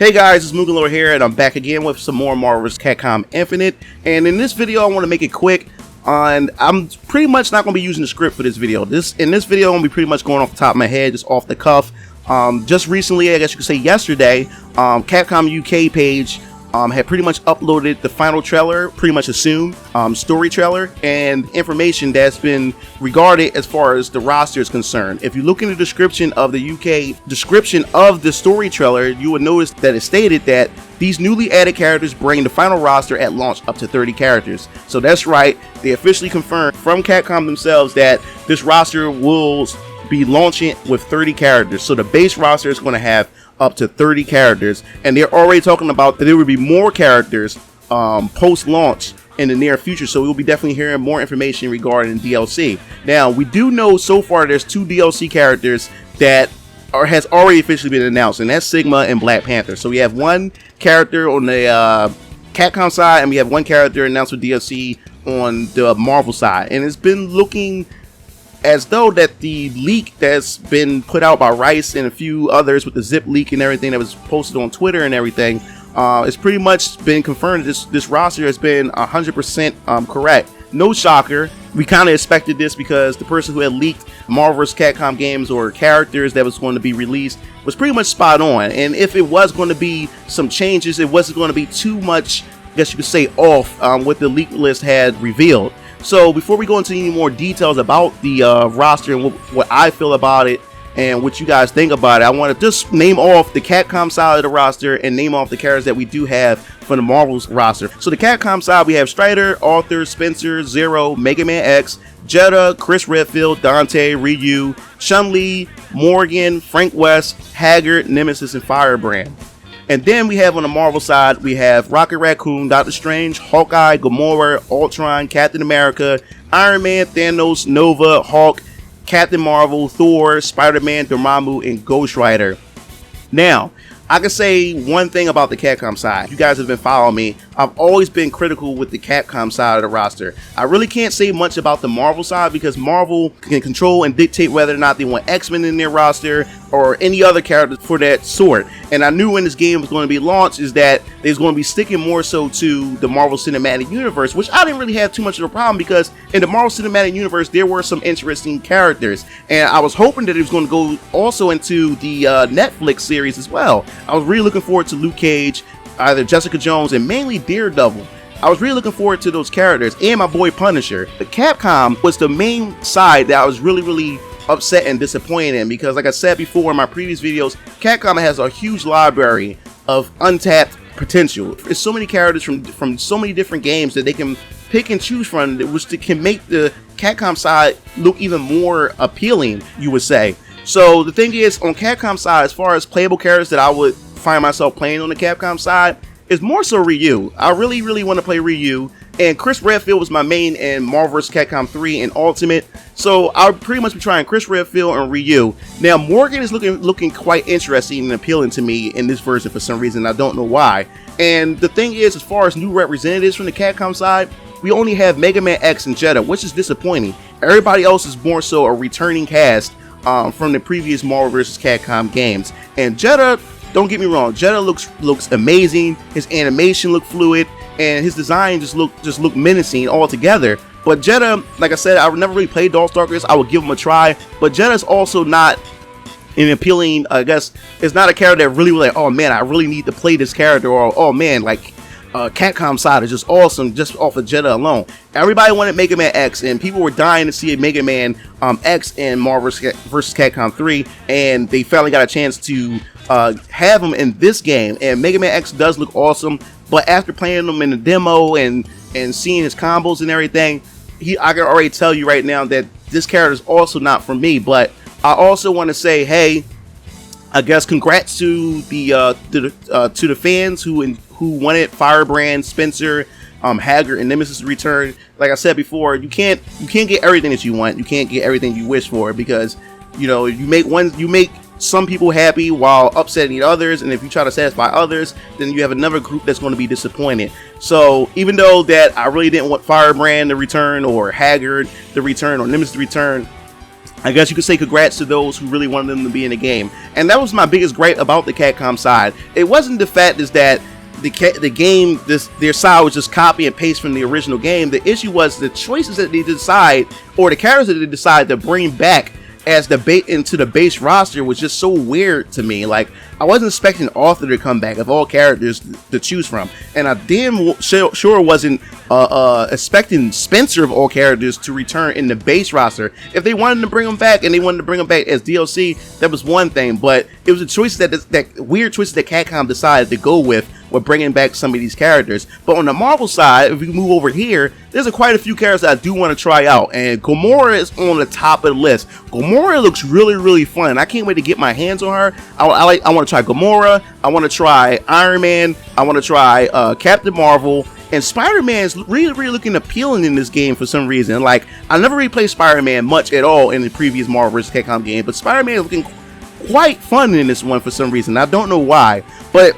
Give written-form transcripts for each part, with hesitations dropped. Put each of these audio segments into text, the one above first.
Hey guys, it's MugenLord here, and I'm back again with some more Marvel's Capcom Infinite. And in this video, I want to make it quick. And I'm pretty much not going to be using the script for this video. In this video, I'm going to be pretty much going off the top of my head, just off the cuff. Just recently, I guess you could say yesterday, Capcom UK page had pretty much uploaded the final trailer, pretty much assumed story trailer, and information that's been regarded as far as the roster is concerned. If you look in the description of the UK description of the story trailer, you would notice that it stated that these newly added characters bring the final roster at launch up to 30 characters. So that's right, they officially confirmed from Capcom themselves that this roster will be launching with 30 characters. So the base roster is going to have up to 30 characters, and they're already talking about that there will be more characters post-launch in the near future, so we'll be definitely hearing more information regarding DLC. Now, we do know so far there's 2 DLC characters that has already officially been announced, and that's Sigma and Black Panther. So we have one character on the Capcom side, and we have one character announced with DLC on the Marvel side, and it's been looking as though that the leak that's been put out by Rice and a few others with the zip leak and everything that was posted on Twitter and everything, it's pretty much been confirmed that this roster has been 100% correct. No shocker. We kind of expected this because the person who had leaked Marvel vs. Capcom games or characters that was going to be released was pretty much spot on. And if it was going to be some changes, it wasn't going to be too much, I guess you could say, off what the leak list had revealed. So before we go into any more details about the roster and what I feel about it and what you guys think about it, I want to just name off the Capcom side of the roster and name off the characters that we do have from the Marvel's roster. So the Capcom side, we have Strider, Arthur, Spencer, Zero, Mega Man X, Jedah, Chris Redfield, Dante, Ryu, Chun-Li, Morrigan, Frank West, Haggar, Nemesis, and Firebrand. And then we have on the Marvel side, we have Rocket Raccoon, Doctor Strange, Hawkeye, Kimora, Ultron, Captain America, Iron Man, Thanos, Nova, Hulk, Captain Marvel, Thor, Spider-Man, Dormammu, and Ghost Rider. Now, I can say one thing about the Capcom side. You guys have been following me. I've always been critical with the Capcom side of the roster. I really can't say much about the Marvel side because Marvel can control and dictate whether or not they want X-Men in their roster or any other characters for that sort. And I knew when this game was going to be launched is that they was going to be sticking more so to the Marvel Cinematic Universe, which I didn't really have too much of a problem because in the Marvel Cinematic Universe there were some interesting characters, and I was hoping that it was going to go also into the Netflix series as well. I was really looking forward to Luke Cage, either Jessica Jones, and mainly Daredevil. I was really looking forward to those characters, and my boy Punisher. The Capcom was the main side that I was really upset and disappointed in because, like I said before in my previous videos, Capcom has a huge library of untapped potential. There's so many characters from so many different games that they can pick and choose from, which can make the Capcom side look even more appealing, you would say. So the thing is, on Capcom side, as far as playable characters that I would find myself playing on the Capcom side, is more so Ryu. I really want to play Ryu, and Chris Redfield was my main in Marvel vs. Capcom 3 and Ultimate, so I'll pretty much be trying Chris Redfield and Ryu. Now Morrigan is looking quite interesting and appealing to me in this version for some reason. I don't know why. And the thing is, as far as new representatives from the Capcom side, we only have Mega Man X and Jedah, which is disappointing. Everybody else is more so a returning cast from the previous Marvel vs. Capcom games. And Jedah, don't get me wrong, Jedah looks amazing. His animation looked fluid, and his design just looked menacing altogether. But Jedah, like I said, I never really played Darkstalkers. I would give him a try, but Jedah's also not an appealing. I guess it's not a character that really like, oh man, I really need to play this character, or oh man, like Capcom side is just awesome just off of Jedah alone. Everybody wanted Mega Man X, and people were dying to see a Mega Man X in Marvel vs. Capcom 3, and they finally got a chance to have him in this game. And Mega Man X does look awesome, but after playing him in the demo and seeing his combos and everything, I can already tell you right now that this character is also not for me. But I also want to say, hey, I guess congrats to the fans who wanted Firebrand, Spencer, Haggar, and Nemesis return. Like I said before, you can't get everything that you want. You can't get everything you wish for because you make some people happy while upsetting others, and if you try to satisfy others, then you have another group that's going to be disappointed. So even though that I really didn't want Firebrand to return or Haggar to return or Nemesis to return, I guess you could say congrats to those who really wanted them to be in the game. And that was my biggest gripe about the Capcom side. It wasn't the fact is that the game, their side was just copy and paste from the original game. The issue was the choices that they decide, or the characters that they decide to bring back as the bait into the base roster was just so weird to me. Like, I wasn't expecting Arthur to come back of all characters to choose from, and I damn sure wasn't expecting Spencer of all characters to return in the base roster. If they wanted to bring him back and they wanted to bring him back as DLC, that was one thing, but it was the choices that weird choices that Capcom decided to go with bringing back some of these characters. But on the Marvel side, if we move over here, there's quite a few characters that I do want to try out, and Kimora is on the top of the list. Kimora looks really fun. I can't wait to get my hands on her. I want to try Kimora. I want to try Iron Man. I want to try Captain Marvel. And Spider-Man is really looking appealing in this game for some reason. Like, I never really played Spider-Man much at all in the previous Marvel vs. Capcom game, but Spider-Man is looking quite fun in this one for some reason. I don't know why, but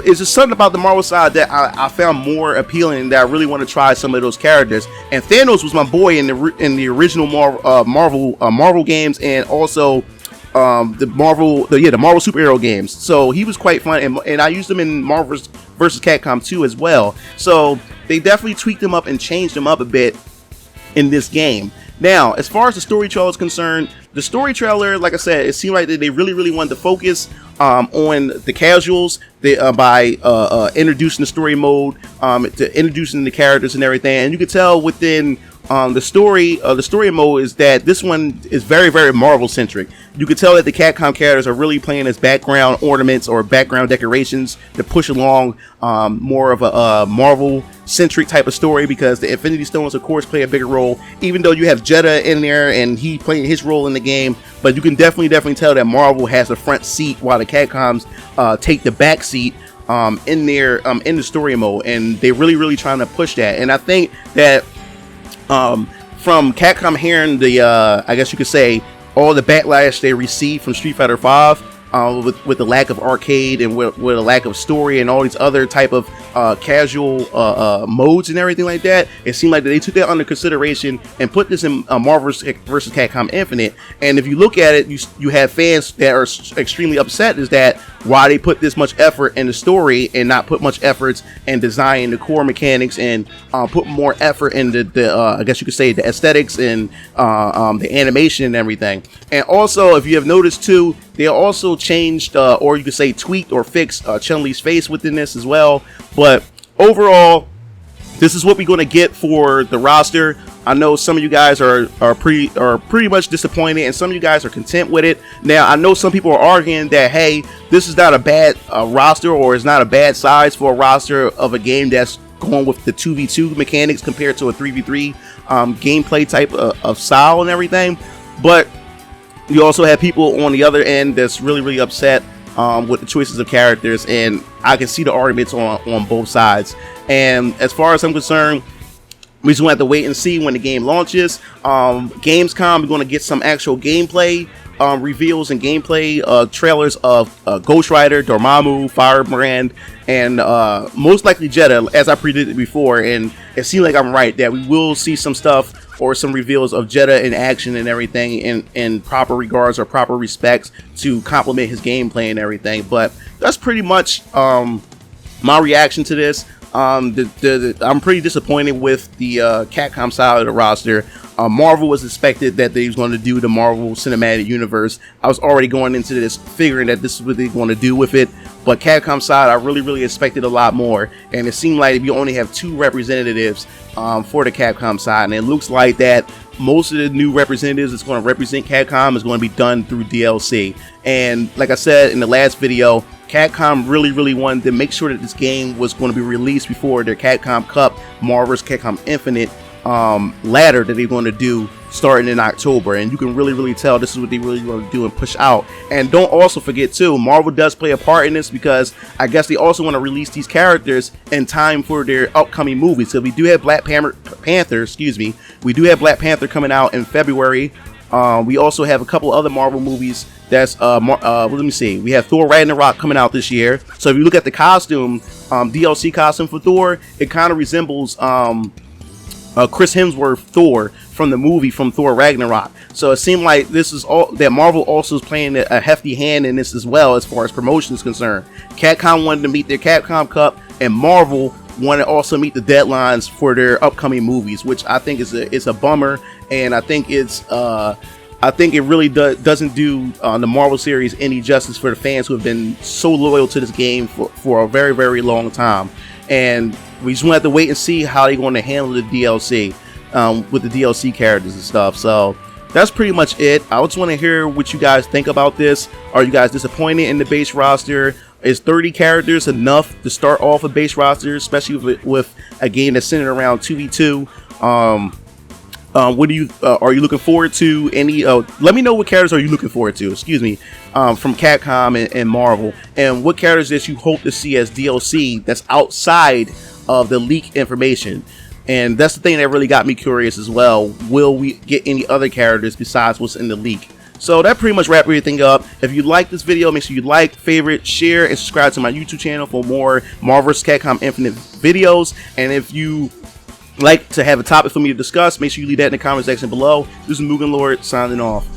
it's just something about the Marvel side that I found more appealing, that I really want to try some of those characters. And Thanos was my boy in the original Marvel games, and also the Marvel superhero games. So he was quite fun, and I used them in Marvel vs. Capcom 2 as well. So they definitely tweaked them up and changed them up a bit in this game. Now, as far as the story trailer is concerned, the story trailer, like I said, it seemed like they really wanted to focus on the casuals by introducing the story mode, to introducing the characters and everything. And you could tell within the story mode is that this one is very Marvel centric. You could tell that the Capcom characters are really playing as background ornaments or background decorations to push along more of a Marvel centric type of story, because the Infinity Stones of course play a bigger role, even though you have Jedah in there and he playing his role in the game. But you can definitely tell that Marvel has the front seat while the Capcoms take the back seat in the story mode, and they're really trying to push that. And I think that from Capcom hearing the I guess you could say all the backlash they received from Street Fighter V, with the lack of arcade and with the lack of story and all these other type of casual modes and everything like that, it seemed like they took that under consideration and put this in Marvel vs. Capcom Infinite. And if you look at it, you have fans that are extremely upset is that why they put this much effort in the story and not put much efforts in designing the core mechanics, and put more effort into the I guess you could say the aesthetics and the animation and everything. And also, if you have noticed too, they also changed or you could say tweaked or fixed Chun-Li's face within this as well. But overall, this is what we're going to get for the roster. I know some of you guys are pretty much disappointed, and some of you guys are content with it. Now, I know some people are arguing that, hey, this is not a bad roster, or it's not a bad size for a roster of a game that's going with the 2v2 mechanics compared to a 3v3 gameplay type of style and everything. But you also have people on the other end that's really upset with the choices of characters, and I can see the arguments on both sides. And as far as I'm concerned, we just want to have to wait and see when the game launches. Gamescom, we're going to get some actual gameplay reveals and gameplay trailers of Ghost Rider, Dormammu, Firebrand, and most likely Jedah, as I predicted before. And it seems like I'm right that we will see some stuff or some reveals of Jedah in action and everything in proper regards or proper respects to complement his gameplay and everything. But that's pretty much my reaction to this. I'm pretty disappointed with the Capcom side of the roster. Marvel was expected that they was going to do the Marvel Cinematic Universe. I was already going into this figuring that this is what they're going to do with it. But Capcom side, I really expected a lot more. And it seemed like you only have 2 representatives for the Capcom side. And it looks like that most of the new representatives that's going to represent Capcom is going to be done through DLC. And like I said in the last video, Capcom really wanted to make sure that this game was going to be released before their Capcom Cup, Marvel vs. Capcom Infinite ladder that they're going to do starting in October. And you can really tell this is what they really want to do and push out. And don't also forget too, Marvel does play a part in this, because I guess they also want to release these characters in time for their upcoming movies. So we do have Panther, we do have Black Panther coming out in February. We also have a couple other Marvel movies. That's let me see. We have Thor Ragnarok coming out this year. So if you look at the costume, DLC costume for Thor, it kind of resembles Chris Hemsworth Thor from the movie from Thor Ragnarok. So it seemed like this is all that Marvel also is playing a hefty hand in this as well as far as promotion is concerned. Capcom wanted to meet their Capcom Cup, and Marvel wanted to also meet the deadlines for their upcoming movies, which I think is a bummer, and I think it really doesn't do the Marvel series any justice for the fans who have been so loyal to this game for a very, very long time. And we just want to have to wait and see how they're going to handle the DLC with the DLC characters and stuff. So that's pretty much it. I just want to hear what you guys think about this. Are you guys disappointed in the base roster? Is 30 characters enough to start off a base roster, especially with a game that's centered around 2v2? What do you are you looking forward to? Any? Let me know what characters are you looking forward to. Excuse me, from Capcom and Marvel, and what characters that you hope to see as DLC that's outside of the leak information. And that's the thing that really got me curious as well. Will we get any other characters besides what's in the leak? So that pretty much wraps everything up. If you like this video, make sure you like, favorite, share, and subscribe to my YouTube channel for more Marvel vs. Capcom Infinite videos. And if you like to have a topic for me to discuss, make sure you leave that in the comment section below. This is MugenLord signing off.